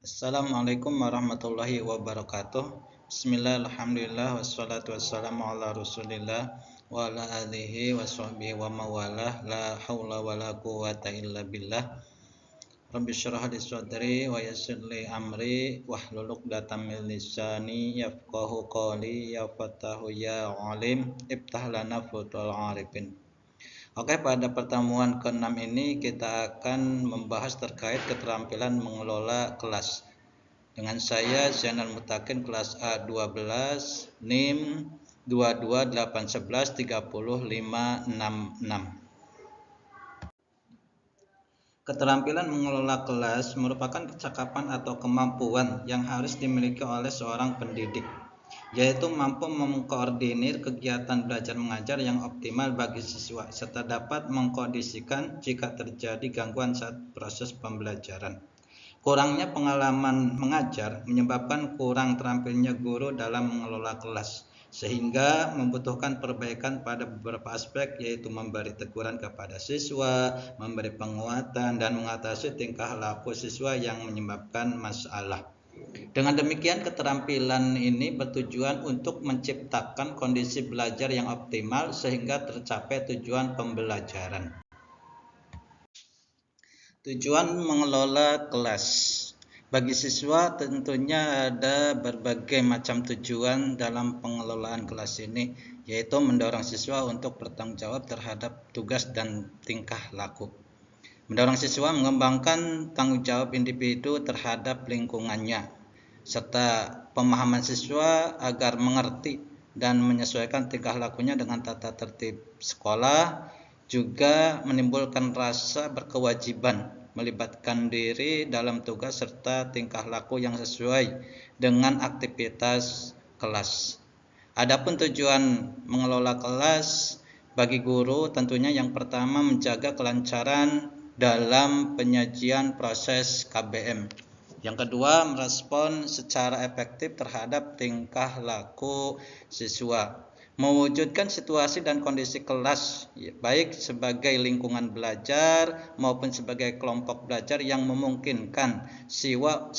Assalamualaikum warahmatullahi wabarakatuh. Bismillah, alhamdulillah, wassalatu wassalamu ala rasulillah wa ala alihi wa sahbihi wa mawalah. La hawla wa la quwata illa billah. Rabbi syrah li sadri wa yassir li amri wahlul 'uqdatam min lisani yafqahu qawli ya fatahu ya alim iftah lana futul arifin. Oke, pada pertemuan ke-6 ini kita akan membahas terkait keterampilan mengelola kelas. Dengan saya Zainal Mutakin, kelas A12, NIM 22811305666. Keterampilan mengelola kelas merupakan kecakapan atau kemampuan yang harus dimiliki oleh seorang pendidik, yaitu mampu mengkoordinir kegiatan belajar mengajar yang optimal bagi siswa serta dapat mengkondisikan jika terjadi gangguan saat proses pembelajaran. Kurangnya pengalaman mengajar menyebabkan kurang terampilnya guru dalam mengelola kelas, sehingga membutuhkan perbaikan pada beberapa aspek, yaitu memberi teguran kepada siswa, memberi penguatan, dan mengatasi tingkah laku siswa yang menyebabkan masalah. Dengan demikian, keterampilan ini bertujuan untuk menciptakan kondisi belajar yang optimal sehingga tercapai tujuan pembelajaran. Tujuan mengelola kelas. Bagi siswa tentunya ada berbagai macam tujuan dalam pengelolaan kelas ini, yaitu mendorong siswa untuk bertanggung jawab terhadap tugas dan tingkah laku. Mendorong siswa mengembangkan tanggung jawab individu terhadap lingkungannya, serta pemahaman siswa agar mengerti dan menyesuaikan tingkah lakunya dengan tata tertib sekolah, juga menimbulkan rasa berkewajiban melibatkan diri dalam tugas serta tingkah laku yang sesuai dengan aktivitas kelas. Adapun tujuan mengelola kelas bagi guru tentunya yang pertama menjaga kelancaran dalam penyajian proses KBM. Yang kedua, merespon secara efektif terhadap tingkah laku siswa, mewujudkan situasi dan kondisi kelas baik sebagai lingkungan belajar maupun sebagai kelompok belajar yang memungkinkan siswa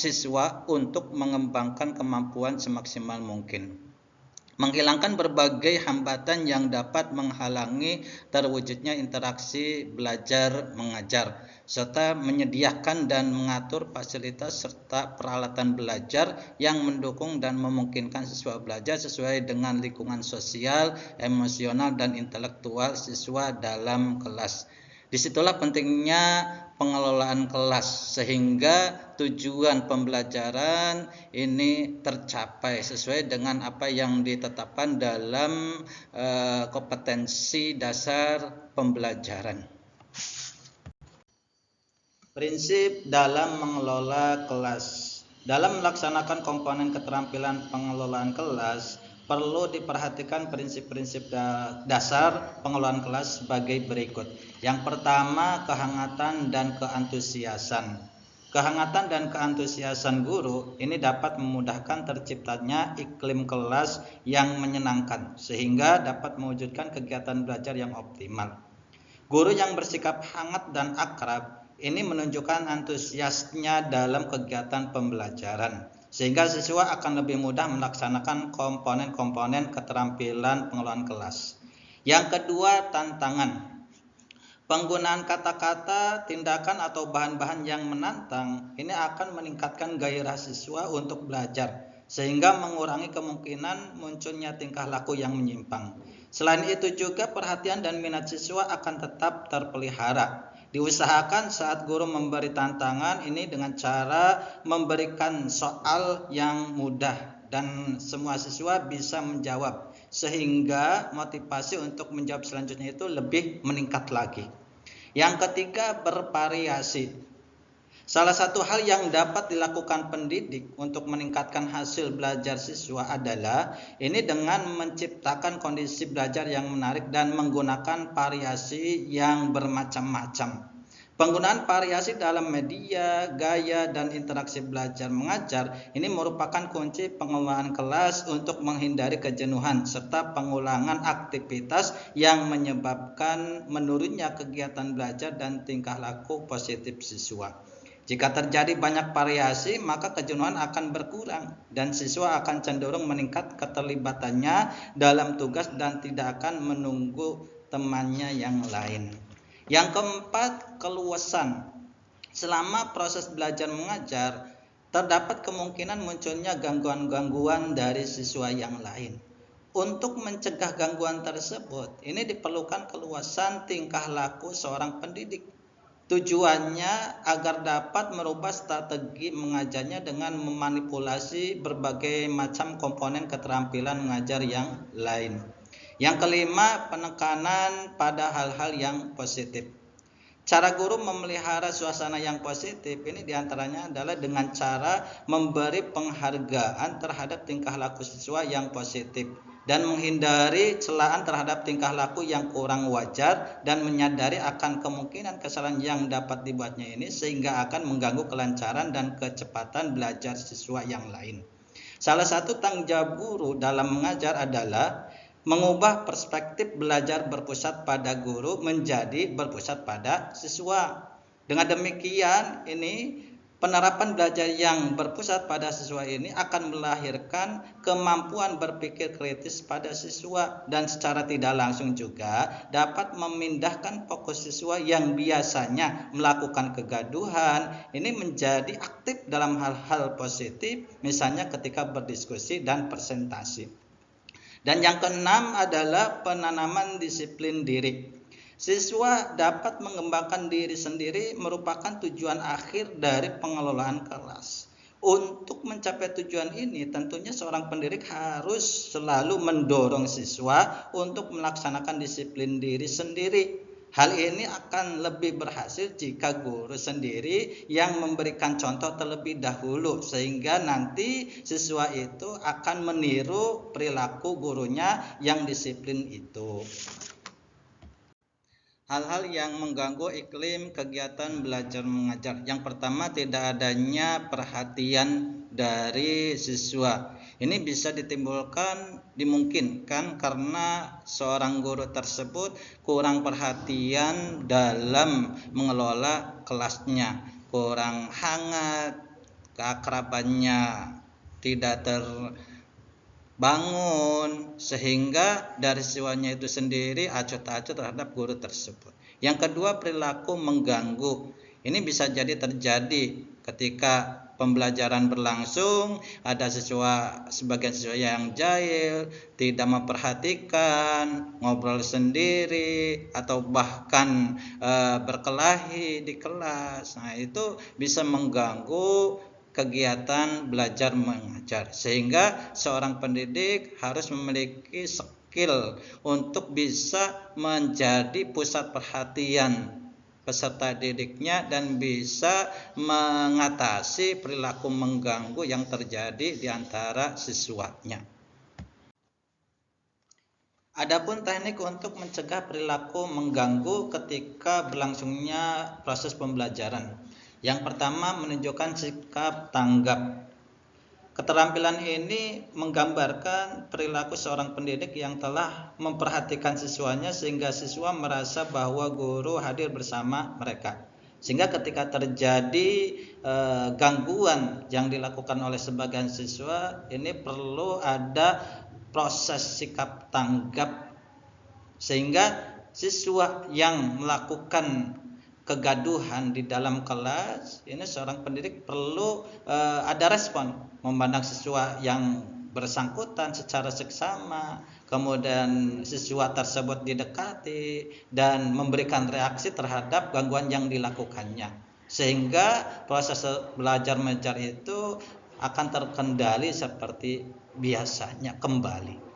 untuk mengembangkan kemampuan semaksimal mungkin, menghilangkan berbagai hambatan yang dapat menghalangi terwujudnya interaksi belajar mengajar, serta menyediakan dan mengatur fasilitas serta peralatan belajar yang mendukung dan memungkinkan siswa belajar sesuai dengan lingkungan sosial, emosional, dan intelektual siswa dalam kelas. Disitulah pentingnya pengelolaan kelas sehingga tujuan pembelajaran ini tercapai sesuai dengan apa yang ditetapkan dalam kompetensi dasar pembelajaran. Prinsip dalam mengelola kelas. Dalam melaksanakan komponen keterampilan pengelolaan kelas, perlu diperhatikan prinsip-prinsip dasar pengelolaan kelas sebagai berikut. Yang pertama, kehangatan dan keantusiasan. Kehangatan dan keantusiasan guru ini dapat memudahkan terciptanya iklim kelas yang menyenangkan sehingga dapat mewujudkan kegiatan belajar yang optimal. Guru yang bersikap hangat dan akrab ini menunjukkan antusiasnya dalam kegiatan pembelajaran, sehingga siswa akan lebih mudah melaksanakan komponen-komponen keterampilan pengelolaan kelas. Yang kedua, tantangan. Penggunaan kata-kata, tindakan, atau bahan-bahan yang menantang ini akan meningkatkan gairah siswa untuk belajar, sehingga mengurangi kemungkinan munculnya tingkah laku yang menyimpang. Selain itu juga perhatian dan minat siswa akan tetap terpelihara. Diusahakan saat guru memberi tantangan ini dengan cara memberikan soal yang mudah dan semua siswa bisa menjawab, sehingga motivasi untuk menjawab selanjutnya itu lebih meningkat lagi. Yang ketiga, bervariasi. Salah satu hal yang dapat dilakukan pendidik untuk meningkatkan hasil belajar siswa adalah ini dengan menciptakan kondisi belajar yang menarik dan menggunakan variasi yang bermacam-macam. Penggunaan variasi dalam media, gaya, dan interaksi belajar mengajar ini merupakan kunci pengelolaan kelas untuk menghindari kejenuhan serta pengulangan aktivitas yang menyebabkan menurunnya kegiatan belajar dan tingkah laku positif siswa. Jika terjadi banyak variasi, maka kejenuhan akan berkurang dan siswa akan cenderung meningkat keterlibatannya dalam tugas dan tidak akan menunggu temannya yang lain. Yang keempat, keluasan. Selama proses belajar mengajar, terdapat kemungkinan munculnya gangguan-gangguan dari siswa yang lain. Untuk mencegah gangguan tersebut, ini diperlukan keluasan tingkah laku seorang pendidik. Tujuannya agar dapat merubah strategi mengajarnya dengan memanipulasi berbagai macam komponen keterampilan mengajar yang lain. Yang kelima, penekanan pada hal-hal yang positif. Cara guru memelihara suasana yang positif ini diantaranya adalah dengan cara memberi penghargaan terhadap tingkah laku siswa yang positif dan menghindari celaan terhadap tingkah laku yang kurang wajar dan menyadari akan kemungkinan kesalahan yang dapat dibuatnya ini sehingga akan mengganggu kelancaran dan kecepatan belajar siswa yang lain. Salah satu tanggung jawab guru dalam mengajar adalah mengubah perspektif belajar berpusat pada guru menjadi berpusat pada siswa. Dengan demikian, ini penerapan belajar yang berpusat pada siswa ini akan melahirkan kemampuan berpikir kritis pada siswa dan secara tidak langsung juga dapat memindahkan fokus siswa yang biasanya melakukan kegaduhan ini menjadi aktif dalam hal-hal positif, misalnya ketika berdiskusi dan presentasi. Dan yang keenam adalah penanaman disiplin diri. Siswa dapat mengembangkan diri sendiri merupakan tujuan akhir dari pengelolaan kelas. Untuk mencapai tujuan ini, tentunya seorang pendidik harus selalu mendorong siswa untuk melaksanakan disiplin diri sendiri. Hal ini akan lebih berhasil jika guru sendiri yang memberikan contoh terlebih dahulu, sehingga nanti siswa itu akan meniru perilaku gurunya yang disiplin itu. Hal-hal yang mengganggu iklim kegiatan belajar mengajar. Yang pertama, tidak adanya perhatian dari siswa. Ini bisa dimungkinkan karena seorang guru tersebut kurang perhatian dalam mengelola kelasnya, kurang hangat, keakrabannya tidak terbangun, sehingga dari siswanya itu sendiri acuh tak acuh terhadap guru tersebut. Yang kedua, perilaku mengganggu. Ini bisa jadi terjadi ketika pembelajaran berlangsung, ada sebagian siswa yang jahil, tidak memperhatikan, ngobrol sendiri, atau bahkan berkelahi di kelas. Nah, itu bisa mengganggu kegiatan belajar mengajar, sehingga seorang pendidik harus memiliki skill untuk bisa menjadi pusat perhatian peserta didiknya dan bisa mengatasi perilaku mengganggu yang terjadi di antara siswanya. Adapun teknik untuk mencegah perilaku mengganggu ketika berlangsungnya proses pembelajaran. Yang pertama, menunjukkan sikap tanggap. Keterampilan ini menggambarkan perilaku seorang pendidik yang telah memperhatikan siswanya sehingga siswa merasa bahwa guru hadir bersama mereka. Sehingga ketika terjadi gangguan yang dilakukan oleh sebagian siswa, ini perlu ada proses sikap tanggap sehingga siswa yang melakukan kegaduhan di dalam kelas, ini seorang pendidik perlu ada respon, memandang siswa yang bersangkutan secara seksama, kemudian siswa tersebut didekati dan memberikan reaksi terhadap gangguan yang dilakukannya, sehingga proses belajar mengajar itu akan terkendali seperti biasanya kembali.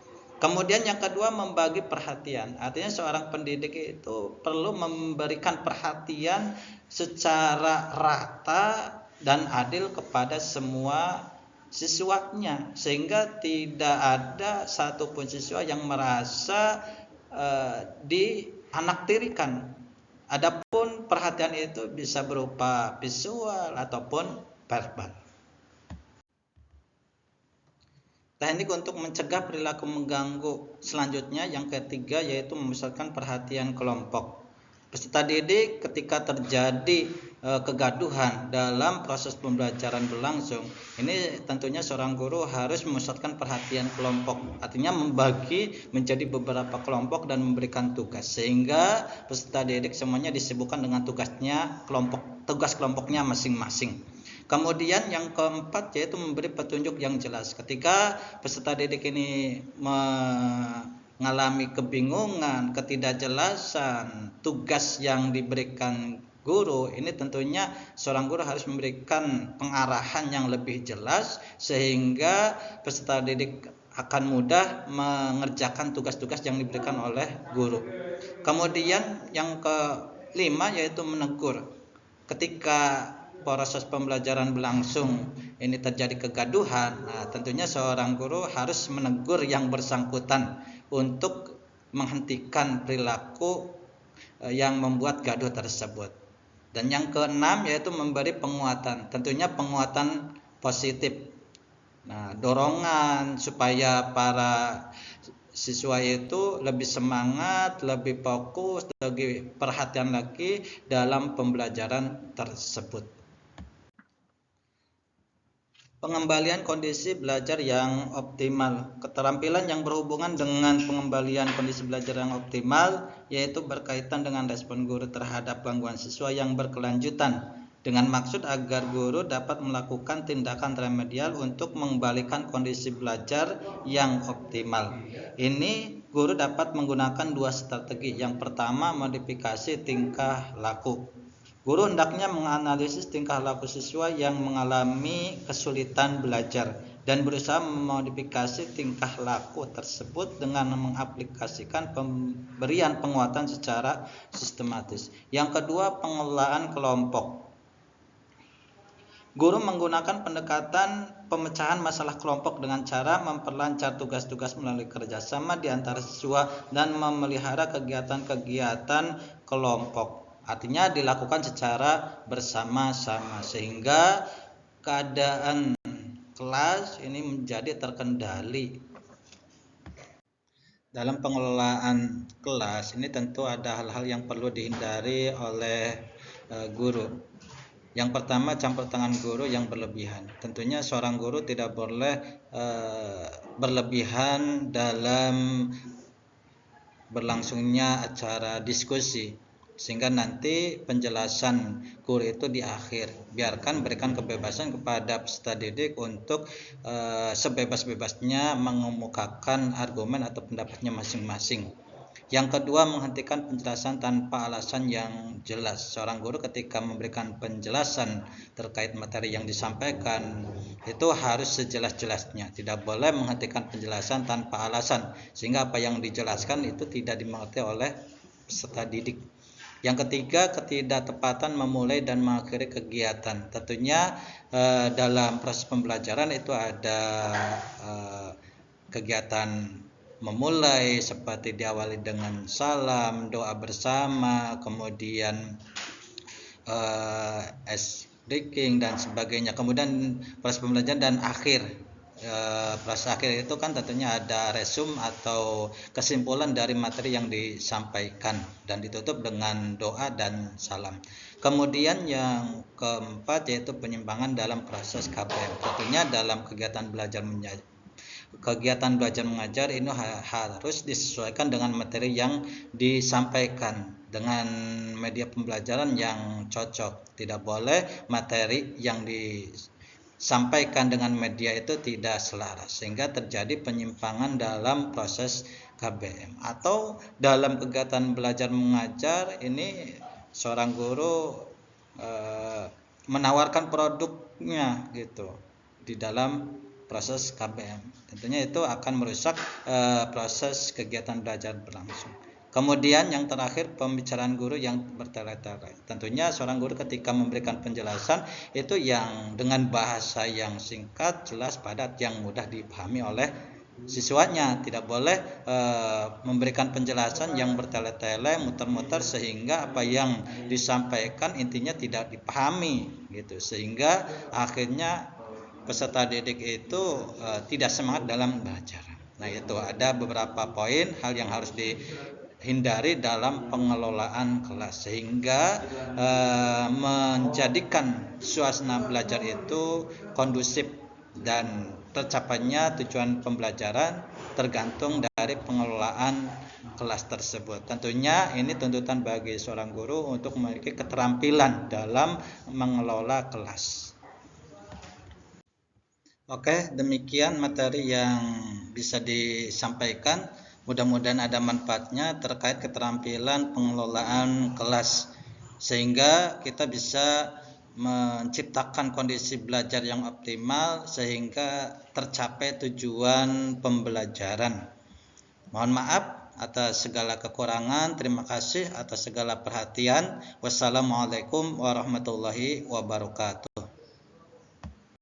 Kemudian yang kedua, membagi perhatian. Artinya seorang pendidik itu perlu memberikan perhatian secara rata dan adil kepada semua siswanya, sehingga tidak ada satupun siswa yang merasa dianaktirikan. Adapun perhatian itu bisa berupa visual ataupun verbal. Teknik untuk mencegah perilaku mengganggu selanjutnya yang ketiga yaitu memusatkan perhatian kelompok. Peserta didik ketika terjadi kegaduhan dalam proses pembelajaran berlangsung, ini tentunya seorang guru harus memusatkan perhatian kelompok, artinya membagi menjadi beberapa kelompok dan memberikan tugas, sehingga peserta didik semuanya disibukkan dengan tugas kelompoknya masing-masing. Kemudian yang keempat yaitu memberi petunjuk yang jelas. Ketika peserta didik ini mengalami kebingungan, ketidakjelasan tugas yang diberikan guru, ini tentunya seorang guru harus memberikan pengarahan yang lebih jelas sehingga peserta didik akan mudah mengerjakan tugas-tugas yang diberikan oleh guru. Kemudian yang kelima yaitu menegur. Ketika proses pembelajaran berlangsung ini terjadi kegaduhan, tentunya seorang guru harus menegur yang bersangkutan untuk menghentikan perilaku yang membuat gaduh tersebut. Dan yang keenam yaitu memberi penguatan, tentunya penguatan positif. Dorongan supaya para siswa itu lebih semangat, lebih fokus, lebih perhatian lagi dalam pembelajaran tersebut. Pengembalian kondisi belajar yang optimal. Keterampilan yang berhubungan dengan pengembalian kondisi belajar yang optimal yaitu berkaitan dengan respon guru terhadap gangguan siswa yang berkelanjutan, dengan maksud agar guru dapat melakukan tindakan remedial untuk mengembalikan kondisi belajar yang optimal. Ini guru dapat menggunakan dua strategi. Yang pertama, modifikasi tingkah laku. Guru hendaknya menganalisis tingkah laku siswa yang mengalami kesulitan belajar dan berusaha memodifikasi tingkah laku tersebut dengan mengaplikasikan pemberian penguatan secara sistematis. Yang kedua, pengelolaan kelompok. Guru menggunakan pendekatan pemecahan masalah kelompok dengan cara memperlancar tugas-tugas melalui kerjasama di antara siswa dan memelihara kegiatan-kegiatan kelompok. Artinya dilakukan secara bersama-sama sehingga keadaan kelas ini menjadi terkendali. Dalam pengelolaan kelas ini tentu ada hal-hal yang perlu dihindari oleh guru. Yang pertama, campur tangan guru yang berlebihan. Tentunya seorang guru tidak boleh berlebihan dalam berlangsungnya acara diskusi, sehingga nanti penjelasan guru itu di akhir. Biarkan berikan kebebasan kepada peserta didik untuk sebebas-bebasnya mengemukakan argumen atau pendapatnya masing-masing. Yang kedua, menghentikan penjelasan tanpa alasan yang jelas. Seorang guru ketika memberikan penjelasan terkait materi yang disampaikan itu harus sejelas-jelasnya. Tidak boleh menghentikan penjelasan tanpa alasan sehingga apa yang dijelaskan itu tidak dimengerti oleh peserta didik. Yang ketiga, ketidaktepatan memulai dan mengakhiri kegiatan. Tentunya dalam proses pembelajaran itu ada kegiatan memulai seperti diawali dengan salam, doa bersama, kemudian ice breaking dan sebagainya. Kemudian proses pembelajaran dan akhir. Proses akhir itu kan tentunya ada resum atau kesimpulan dari materi yang disampaikan dan ditutup dengan doa dan salam. Kemudian yang keempat yaitu penyimpangan dalam proses KBM. Tentunya dalam kegiatan belajar mengajar ini harus disesuaikan dengan materi yang disampaikan dengan media pembelajaran yang cocok. Tidak boleh materi yang disampaikan dengan media itu tidak selaras sehingga terjadi penyimpangan dalam proses KBM. Atau dalam kegiatan belajar mengajar ini seorang guru menawarkan produknya gitu di dalam proses KBM. Tentunya itu akan merusak proses kegiatan belajar berlangsung. Kemudian yang terakhir, pembicaraan guru yang bertele-tele. Tentunya seorang guru ketika memberikan penjelasan itu yang dengan bahasa yang singkat, jelas, padat, yang mudah dipahami oleh siswanya. Tidak boleh memberikan penjelasan yang bertele-tele, muter-muter sehingga apa yang disampaikan intinya tidak dipahami gitu. Sehingga akhirnya peserta didik itu tidak semangat dalam belajar. Nah, itu ada beberapa poin hal yang harus hindari dalam pengelolaan kelas, sehingga menjadikan suasana belajar itu kondusif dan tercapainya tujuan pembelajaran tergantung dari pengelolaan kelas tersebut. Tentunya ini tuntutan bagi seorang guru untuk memiliki keterampilan dalam mengelola kelas. Oke, demikian materi yang bisa disampaikan. Mudah-mudahan ada manfaatnya terkait keterampilan pengelolaan kelas, sehingga kita bisa menciptakan kondisi belajar yang optimal sehingga tercapai tujuan pembelajaran. Mohon maaf atas segala kekurangan. Terima kasih atas segala perhatian. Wassalamualaikum warahmatullahi wabarakatuh.